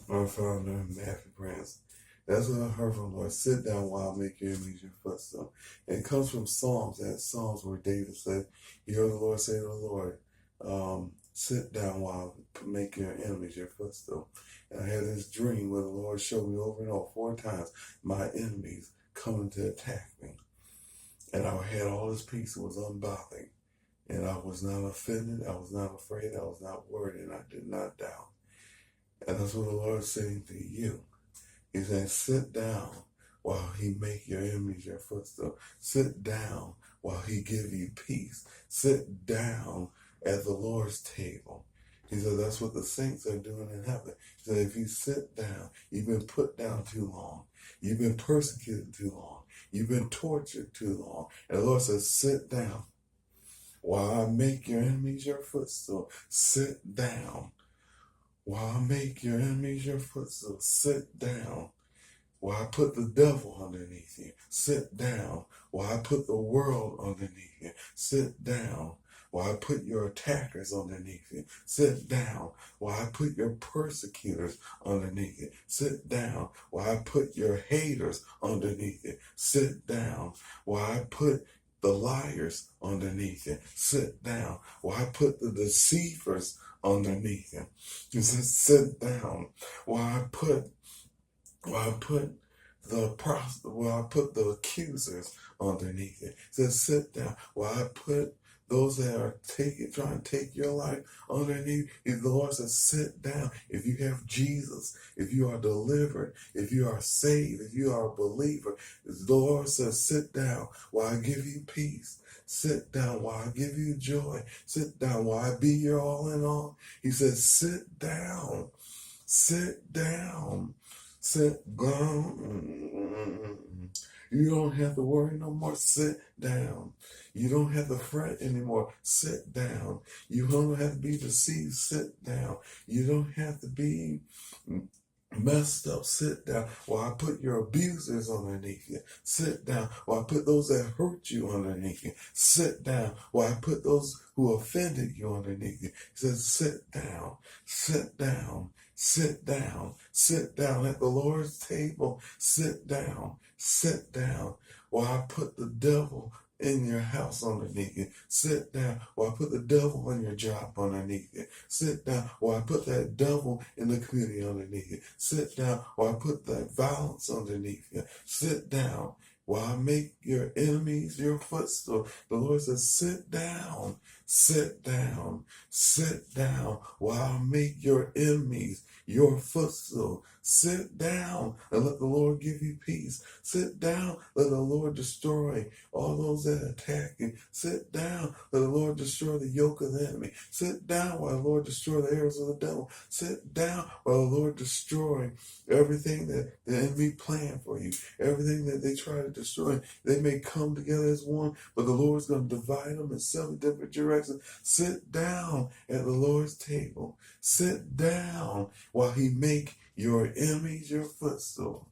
Our founder, Matthew Primous. That's what I heard from the Lord. Sit down while I make your enemies your footstool. And it comes from Psalms. That Psalms where David said, you heard the Lord say to the Lord, sit down while I make your enemies your footstool. And I had this dream where the Lord showed me over and over 4 times my enemies coming to attack me. And I had all this peace. It was unbothered. And I was not offended. I was not afraid. I was not worried. And I did not doubt. And that's what the Lord is saying to you. He's saying, sit down while he make your enemies your footstool. Sit down while he give you peace. Sit down at the Lord's table. He said that's what the saints are doing in heaven. He said if you sit down, you've been put down too long. You've been persecuted too long. You've been tortured too long. And the Lord says, sit down while I make your enemies your footstool. Sit down while I make your enemies your footstool. Sit down while I put the devil underneath you. Sit down while I put the world underneath you. Sit down while I put your attackers underneath you. Sit down while I put your persecutors underneath you. Sit down while I put your haters underneath you. Sit down while I put the liars underneath you. Sit down while I put the deceivers underneath you. He said, sit down while I put the accusers underneath it. He said, sit down while I put those that are trying to take your life underneath. The Lord says, sit down. If you have Jesus, if you are delivered, if you are saved, if you are a believer, the Lord says, sit down while I give you peace. Sit down while I give you joy. Sit down while I be your all in all. He says, sit down. Sit down. Sit down. You don't have to worry no more. Sit down. You don't have to fret anymore. Sit down. You don't have to be deceived. Sit down. You don't have to be messed up. Sit down while I put your abusers underneath you. Sit down while I put those that hurt you underneath you. Sit down while I put those who offended you underneath you. He says, sit down, sit down, sit down, sit down at the Lord's table. Sit down while I put the devil in your house underneath you. Sit down while I put the devil on your job underneath you. Sit down while I put that devil in the community underneath you. Sit down while I put that violence underneath you. Sit down while I make your enemies your footstool. The Lord says, sit down, sit down, sit down while I make your enemies your footstool. Sit down and let the Lord give you peace. Sit down, let the Lord destroy all those that attack you. Sit down, let the Lord destroy the yoke of the enemy. Sit down while the Lord destroy the arrows of the devil. Sit down while the Lord destroy everything that the enemy planned for you. Everything that they try to destroy. They may come together as one, but the Lord's going to divide them in 7 different directions. Sit down at the Lord's table. Sit down while he make your enemies your footstool.